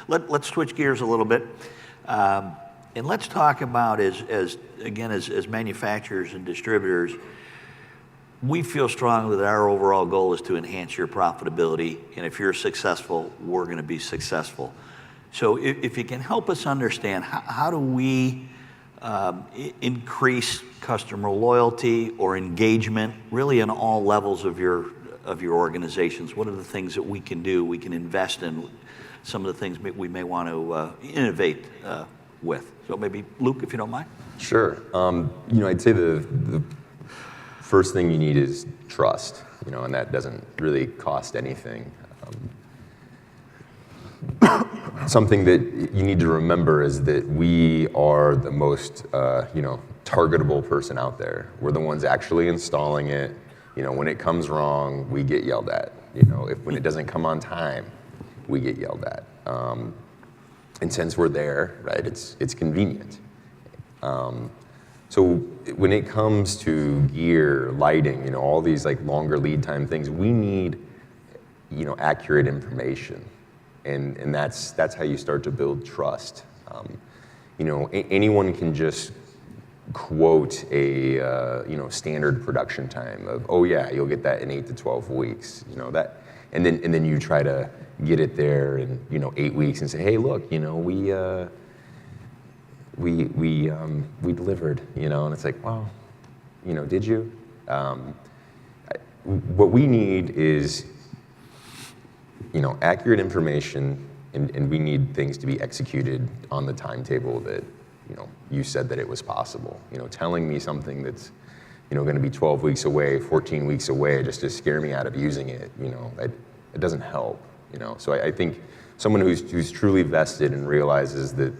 Let's switch gears a little bit. And let's talk about, as manufacturers and distributors, we feel strongly that our overall goal is to enhance your profitability. And if you're successful, we're going to be successful. So if you can help us understand, how do we increase customer loyalty or engagement really in all levels of your organizations? What are the things that we can do? We can invest in some of the things we may want to innovate with. So maybe Luke, if you don't mind. Sure. I'd say the first thing you need is trust, and that doesn't really cost anything. Something that you need to remember is that we are the most, targetable person out there. We're the ones actually installing it. When it comes wrong, we get yelled at. When it doesn't come on time, we get yelled at. And since we're there, right, it's convenient. So when it comes to gear, lighting, all these like longer lead time things, we need, accurate information. And that's how you start to build trust. Anyone can just quote a standard production time of, oh yeah, you'll get that in 8 to 12 weeks. And then you try to get it there in 8 weeks and say, hey, look, we delivered, and it's like, well, did you? What we need is accurate information, and we need things to be executed on the timetable that you said that it was possible. Telling me something that's going to be 12 weeks away, 14 weeks away, just to scare me out of using it, it doesn't help. So I think someone who's truly vested and realizes that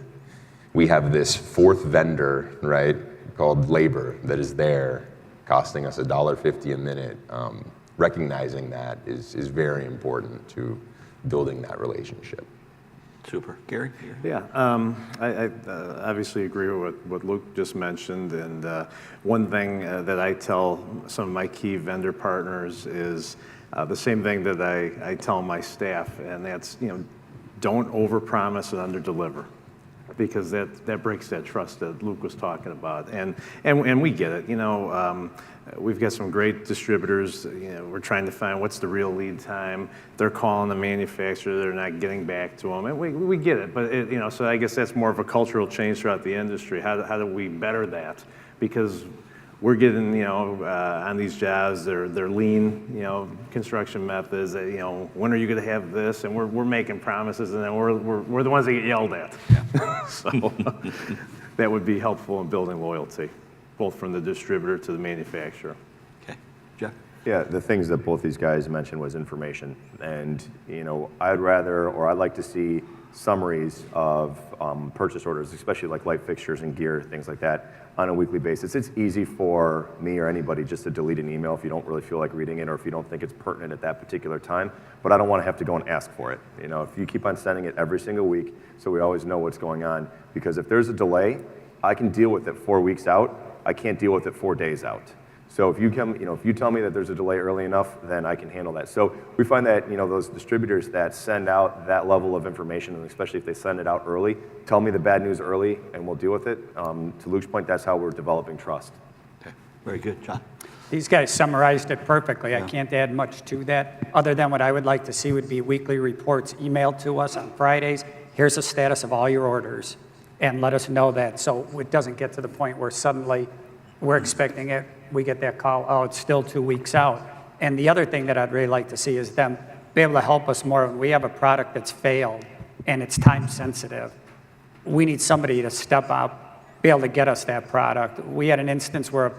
we have this fourth vendor, right, called labor that is there, costing us $1.50 a minute. Recognizing that is very important to building that relationship. Super. Gary? Yeah, I obviously agree with what Luke just mentioned. And one thing that I tell some of my key vendor partners is the same thing that I tell my staff, and that's, don't overpromise and underdeliver, because that breaks that trust that Luke was talking about. And we get it, we've got some great distributors. We're trying to find what's the real lead time. They're calling the manufacturer, they're not getting back to them, and we get it. But so I guess that's more of a cultural change throughout the industry. How do we better that? Because we're getting on these jobs, they're lean construction methods. When are you going to have this? And we're making promises, and then we're the ones that get yelled at. Yeah. So that would be helpful in building loyalty, both from the distributor to the manufacturer. Okay, Jeff? Yeah, the things that both these guys mentioned was information. And, I'd like to see summaries of purchase orders, especially like light fixtures and gear, things like that, on a weekly basis. It's easy for me or anybody just to delete an email if you don't really feel like reading it or if you don't think it's pertinent at that particular time, but I don't want to have to go and ask for it. If you keep on sending it every single week, so we always know what's going on, because if there's a delay, I can deal with it 4 weeks out. I can't deal with it 4 days out. So if you if you tell me that there's a delay early enough, then I can handle that. So we find that those distributors that send out that level of information, and especially if they send it out early, tell me the bad news early, and we'll deal with it. To Luke's point, that's how we're developing trust. Okay, very good, John. These guys summarized it perfectly. I can't add much to that, other than what I would like to see would be weekly reports emailed to us on Fridays. Here's the status of all your orders, and let us know that, so it doesn't get to the point where suddenly we're expecting it, we get that call, oh, it's still 2 weeks out. And the other thing that I'd really like to see is them be able to help us more. When we have a product that's failed and it's time sensitive, we need somebody to step up, be able to get us that product. We had an instance where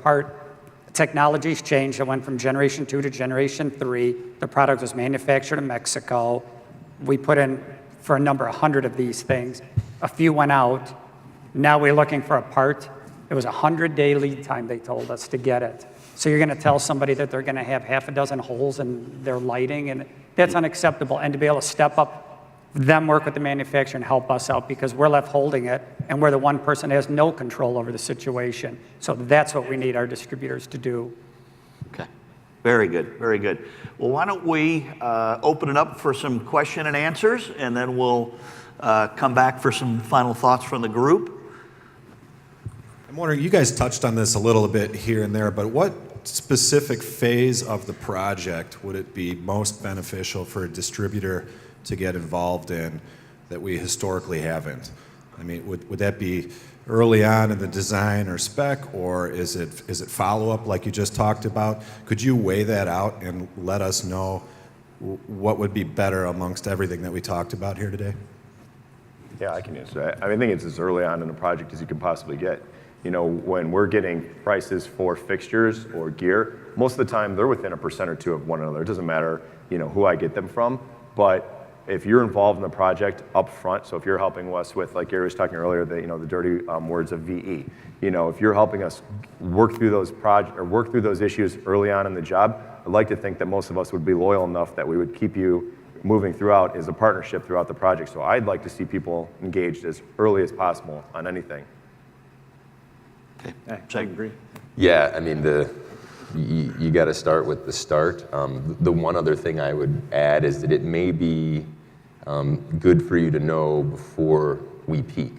technology's changed. It went from generation 2 to generation 3. The product was manufactured in Mexico. We put in for a number, 100 of these things. A few went out. Now we're looking for a part. It was a 100-day lead time, they told us, to get it. So you're going to tell somebody that they're going to have half a dozen holes in their lighting, and that's unacceptable. And to be able to step up, them work with the manufacturer and help us out, because we're left holding it, and we're the one person that has no control over the situation. So that's what we need our distributors to do. Okay, very good, very good. Well, why don't we open it up for some question and answers, and then we'll come back for some final thoughts from the group. I'm wondering, you guys touched on this a little bit here and there, but what specific phase of the project would it be most beneficial for a distributor to get involved in that we historically haven't? I mean, would that be early on in the design or spec, or is it follow-up like you just talked about? Could you weigh that out and let us know what would be better amongst everything that we talked about here today? Yeah, I can answer that. I mean, I think it's as early on in the project as you can possibly get. You know, when we're getting prices for fixtures or gear, most of the time they're within 1% or 2% of one another. It doesn't matter, you know, who I get them from. But if you're involved in the project up front, so if you're helping us with, like Gary was talking earlier, the, you know, the dirty words of VE, you know, if you're helping us work through those issues early on in the job, I'd like to think that most of us would be loyal enough that we would keep you moving throughout as a partnership throughout the project. So I'd like to see people engaged as early as possible on anything. I agree. Yeah, I mean, you got to start with the start. The one other thing I would add is that it may be good for you to know before we peak,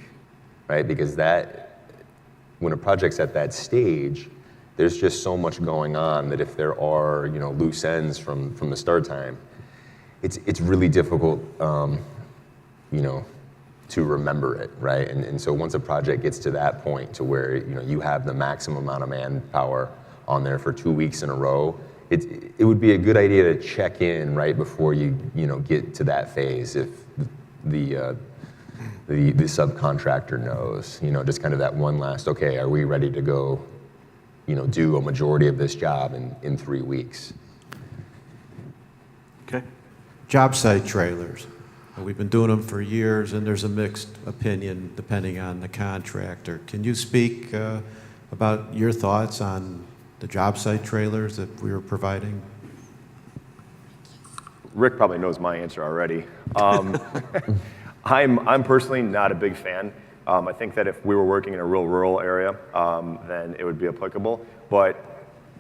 right? Because when a project's at that stage, there's just so much going on that if there are, you know, loose ends from the start time, it's really difficult, you know, to remember it, right? And so once a project gets to that point to where, you know, you have the maximum amount of manpower on there for 2 weeks in a row, it would be a good idea to check in right before you know, get to that phase if the subcontractor knows, you know, just kind of that one last, okay, are we ready to go, you know, do a majority of this job in 3 weeks? Okay. Job site trailers. We've been doing them for years, and there's a mixed opinion depending on the contractor. Can you speak about your thoughts on the job site trailers that we were providing? Rick probably knows my answer already. I'm personally not a big fan. I think that if we were working in a real rural area, then it would be applicable. But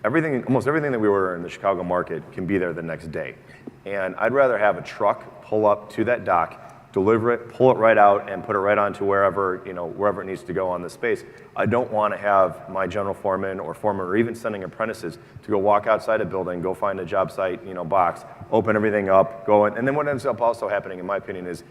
almost everything that we order in the Chicago market can be there the next day. And I'd rather have a truck pull up to that dock, deliver it, pull it right out, and put it right onto wherever it needs to go on the space. I don't want to have my general foreman or even sending apprentices to go walk outside a building, go find a job site, you know, box, open everything up, go in. And then what ends up also happening, in my opinion, is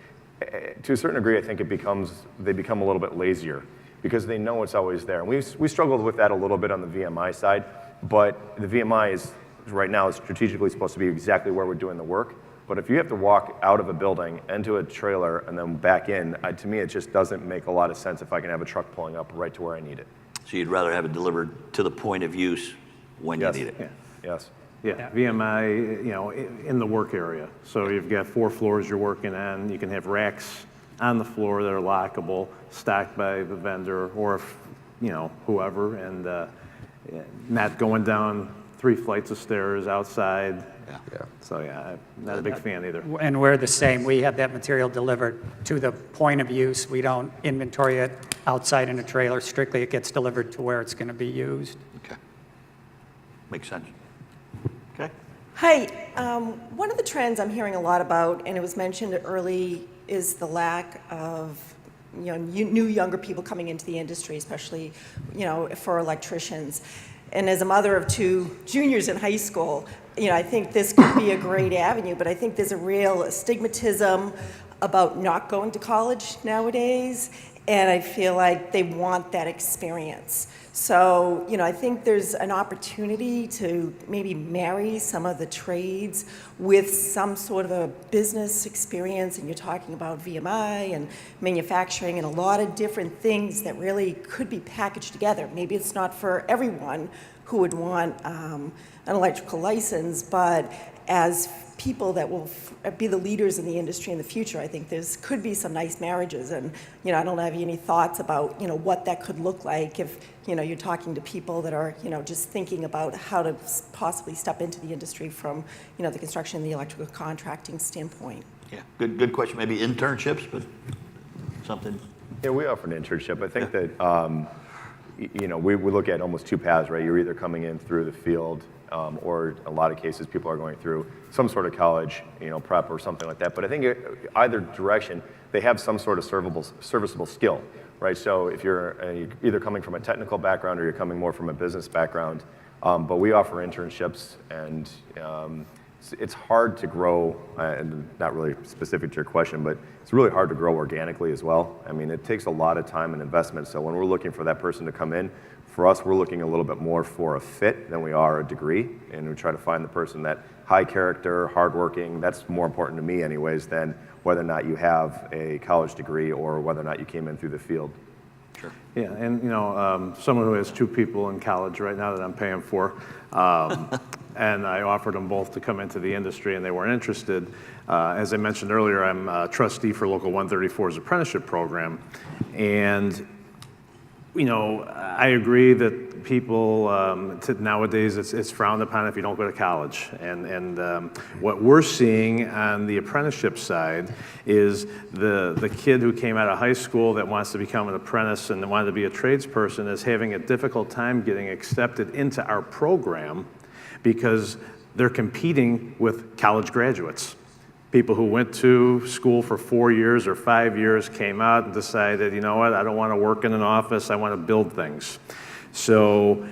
to a certain degree, I think they become a little bit lazier because they know it's always there. And we struggled with that a little bit on the VMI side, but the VMI is right now is strategically supposed to be exactly where we're doing the work. But if you have to walk out of a building into a trailer and then back in, to me it just doesn't make a lot of sense if I can have a truck pulling up right to where I need it. So you'd rather have it delivered to the point of use when Yes. you need it? Yeah. Yes. Yeah, VMI, you know, in the work area. So you've got 4 floors you're working on. You can have racks on the floor that are lockable, stacked by the vendor or, you know, whoever, and not going down 3 flights of stairs outside. Yeah. So yeah, I'm not a big fan either. And we're the same. We have that material delivered to the point of use. We don't inventory it outside in a trailer. Strictly, it gets delivered to where it's going to be used. Okay. Makes sense. Okay. Hi, one of the trends I'm hearing a lot about, and it was mentioned early, is the lack of, you know, new younger people coming into the industry, especially, you know, for electricians. And as a mother of 2 juniors in high school, you know, I think this could be a great avenue, but I think there's a real stigmatism about not going to college nowadays, and I feel like they want that experience. So, you know, I think there's an opportunity to maybe marry some of the trades with some sort of a business experience, and you're talking about VMI and manufacturing and a lot of different things that really could be packaged together. Maybe it's not for everyone who would want an electrical license, but as people that will be the leaders in the industry in the future, I think could be some nice marriages. And, you know, I don't have any thoughts about, you know, what that could look like if, you know, you're talking to people that are, you know, just thinking about how to possibly step into the industry from, you know, the construction and the electrical contracting standpoint. Yeah. Good question. Maybe internships, but something. Yeah, we offer an internship. I think that, you know, we look at almost 2 paths, right? You're either coming in through the field or in a lot of cases, people are going through some sort of college, prep or something like that. But I think either direction, they have some sort of serviceable skill, right? So if you're either coming from a technical background or you're coming more from a business background, but we offer internships, and it's hard to grow, and not really specific to your question, but it's really hard to grow organically as well. I mean, it takes a lot of time and investment. So when we're looking for that person to come in, for us, we're looking a little bit more for a fit than we are a degree, and we try to find the person that high character, hardworking. That's more important to me anyways than whether or not you have a college degree or whether or not you came in through the field. Sure. Yeah, and someone who has 2 people in college right now that I'm paying for, and I offered them both to come into the industry, and they weren't interested. As I mentioned earlier, I'm a trustee for Local 134's apprenticeship program, and I agree that people nowadays it's frowned upon if you don't go to college, and what we're seeing on the apprenticeship side is the kid who came out of high school that wants to become an apprentice and wanted to be a tradesperson is having a difficult time getting accepted into our program because they're competing with college graduates. People who went to school for 4 years or 5 years came out and decided, you know what, I don't want to work in an office, I want to build things. So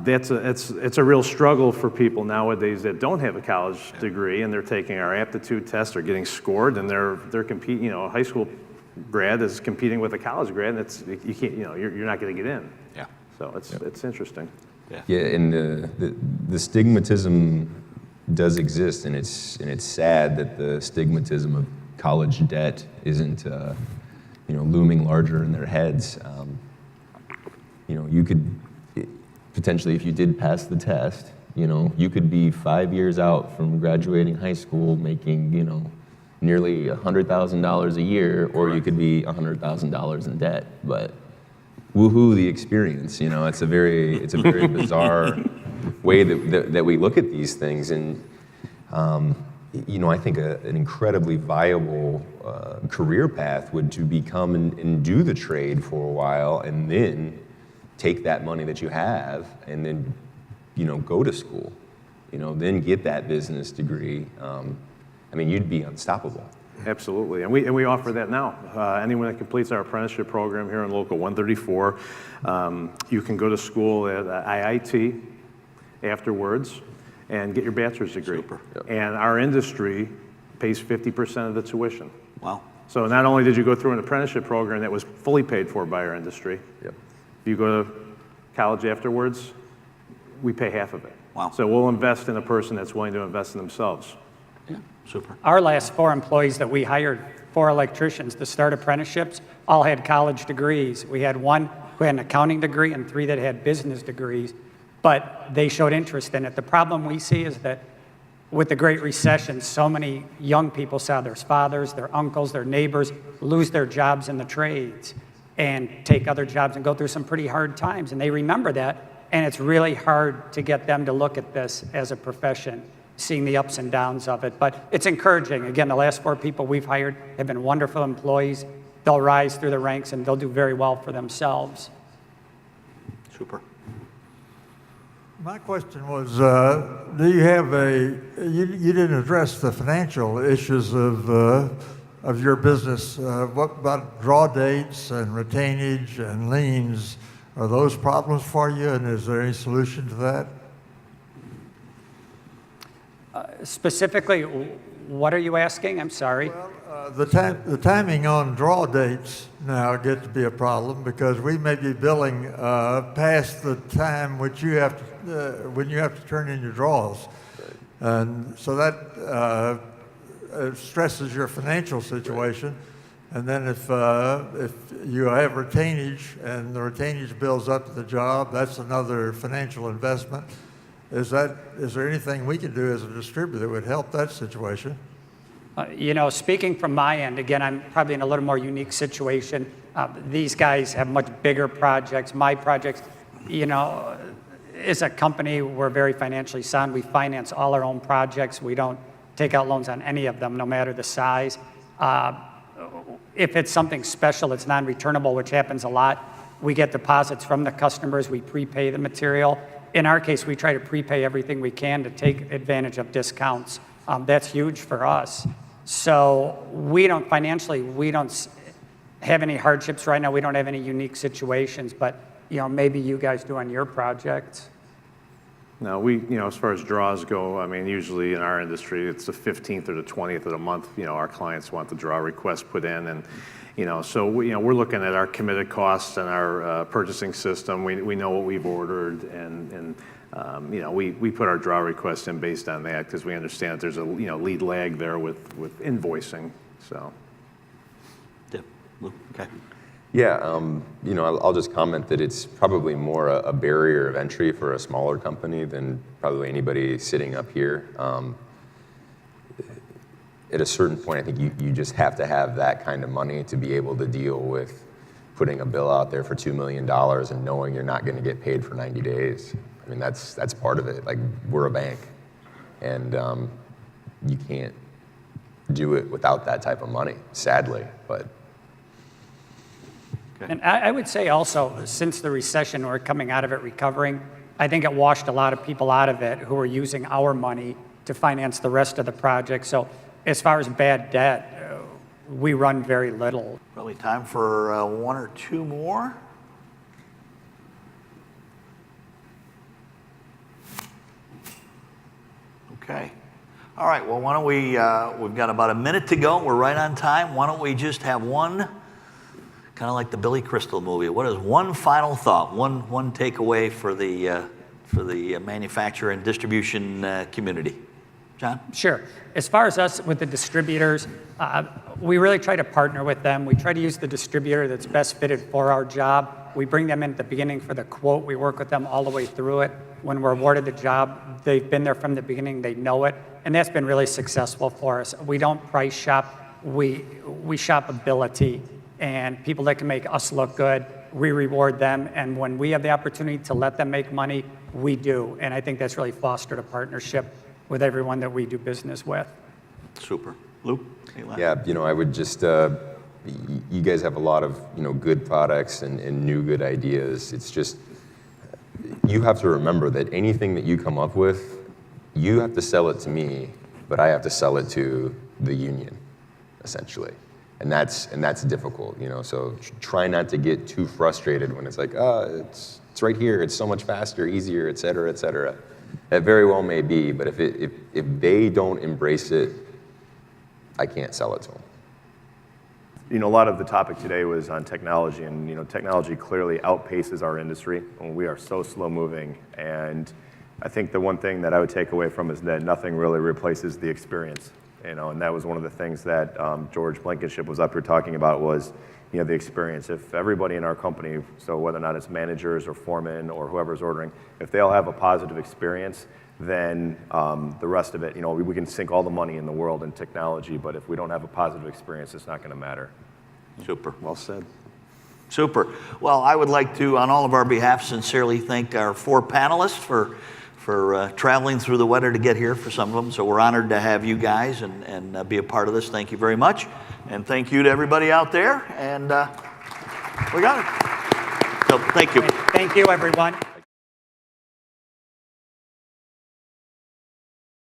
it's a real struggle for people nowadays that don't have a college degree, and they're taking our aptitude tests, they're getting scored, and they're competing. A high school grad is competing with a college grad, and you can't, you're not going to get in. Yeah. So it's interesting. Yeah, and the stigmatism does exist, and it's sad that the stigmatism of college debt isn't looming larger in their heads. You could potentially, if you did pass the test, you could be 5 years out from graduating high school making nearly $100,000 a year, or you could be $100,000 in debt. But woohoo, the experience! It's a very bizarre way that we look at these things, and I think an incredibly viable career path would to become and do the trade for a while, and then take that money that you have, and then go to school, then get that business degree. You'd be unstoppable. Absolutely, and we offer that now. Anyone that completes our apprenticeship program here in Local 134, you can go to school at IIT afterwards and get your bachelor's degree. Super. Yep. And our industry pays 50% of the tuition. Wow. So not only did you go through an apprenticeship program that was fully paid for by our industry, Yep. if you go to college afterwards, we pay half of it. Wow. So we'll invest in a person that's willing to invest in themselves. Yeah. Super. Our last 4 employees that we hired, 4 electricians to start apprenticeships, all had college degrees. We had 1 who had an accounting degree and 3 that had business degrees, but they showed interest in it. The problem we see is that with the Great Recession, so many young people saw their fathers, their uncles, their neighbors lose their jobs in the trades and take other jobs and go through some pretty hard times, and they remember that, and it's really hard to get them to look at this as a profession, seeing the ups and downs of it. But it's encouraging. Again, the last 4 people we've hired have been wonderful employees. They'll rise through the ranks, and they'll do very well for themselves. Super. My question was, do you have you didn't address the financial issues of your business. What about draw dates and retainage and liens? Are those problems for you, and is there any solution to that? Specifically, what are you asking? I'm sorry. Well, the timing on draw dates now get to be a problem because we may be billing past the time which you have to, when you have to turn in your draws. And so that stresses your financial situation. And then if you have retainage and the retainage builds up to the job, that's another financial investment. Is there anything we can do as a distributor that would help that situation? Speaking from my end, again, I'm probably in a little more unique situation. These guys have much bigger projects. My projects, as a company, we're very financially sound. We finance all our own projects. We don't take out loans on any of them, no matter the size. If it's something special, it's non-returnable, which happens a lot. We get deposits from the customers. We prepay the material. in our case, we try to prepay everything we can to take advantage of discounts. That's huge for us. So we don't, financially, we don't have any hardships right now. We don't have any unique situations, but maybe you guys do on your projects. No, we, as far as draws go, I mean, usually in our industry, it's the 15th or the 20th of the month, our clients want the draw request put in, and, so, we're looking at our committed costs and our purchasing system. We know what we've ordered, and we put our draw request in based on that, because we understand that there's a, lead lag there with invoicing, so. Yeah. Okay. Yeah, I'll just comment that it's probably more a barrier of entry for a smaller company than probably anybody sitting up here. At a certain point, I think you just have to have that kind of money to be able to deal with putting a bill out there for $2 million and knowing you're not going to get paid for 90 days. I mean, that's part of it. Like, we're a bank, and you can't do it without that type of money, sadly, but. And I would say also, since the recession, we're coming out of it recovering, I think it washed a lot of people out of it who were using our money to finance the rest of the project. So as far as bad debt, we run very little. Probably time for one or two more. Okay. All right, well, why don't we, we've got about a minute to go. We're right on time. Why don't we just have one, kind of like the Billy Crystal movie. What is one final thought, one takeaway for the manufacturer and distribution community? John? Sure. As far as us with the distributors, we really try to partner with them. We try to use the distributor that's best fitted for our job. We bring them in at the beginning for the quote. We work with them all the way through it. When we're awarded the job, they've been there from the beginning. They know it. And that's been really successful for us. We don't price shop. We shop ability. And people that can make us look good, we reward them. And when we have the opportunity to let them make money, we do. And I think that's really fostered a partnership with everyone that we do business with. Super. Lou? Yeah, I would just, you guys have a lot of, good products and new good ideas. It's just, you have to remember that anything that you come up with, you have to sell it to me, but I have to sell it to the union, essentially. And that's difficult, so try not to get too frustrated when it's like, it's right here, it's so much faster, easier, et cetera, et cetera. It very well may be, but if they don't embrace it, I can't sell it to them. A lot of the topic today was on technology, and technology clearly outpaces our industry. We are so slow moving, and I think the one thing that I would take away from is that nothing really replaces the experience. And that was one of the things that George Blankenship was up here talking about was, the experience. If everybody in our company, so whether or not it's managers or foremen or whoever's ordering, if they all have a positive experience, then the rest of it, we can sink all the money in the world in technology, but if we don't have a positive experience, it's not going to matter. Super. Well said. Super. Well, I would like to, on all of our behalf, sincerely thank our four panelists for traveling through the weather to get here for some of them. So we're honored to have you guys and be a part of this. Thank you very much. And thank you to everybody out there. And we got it. So thank you. Thank you, everyone.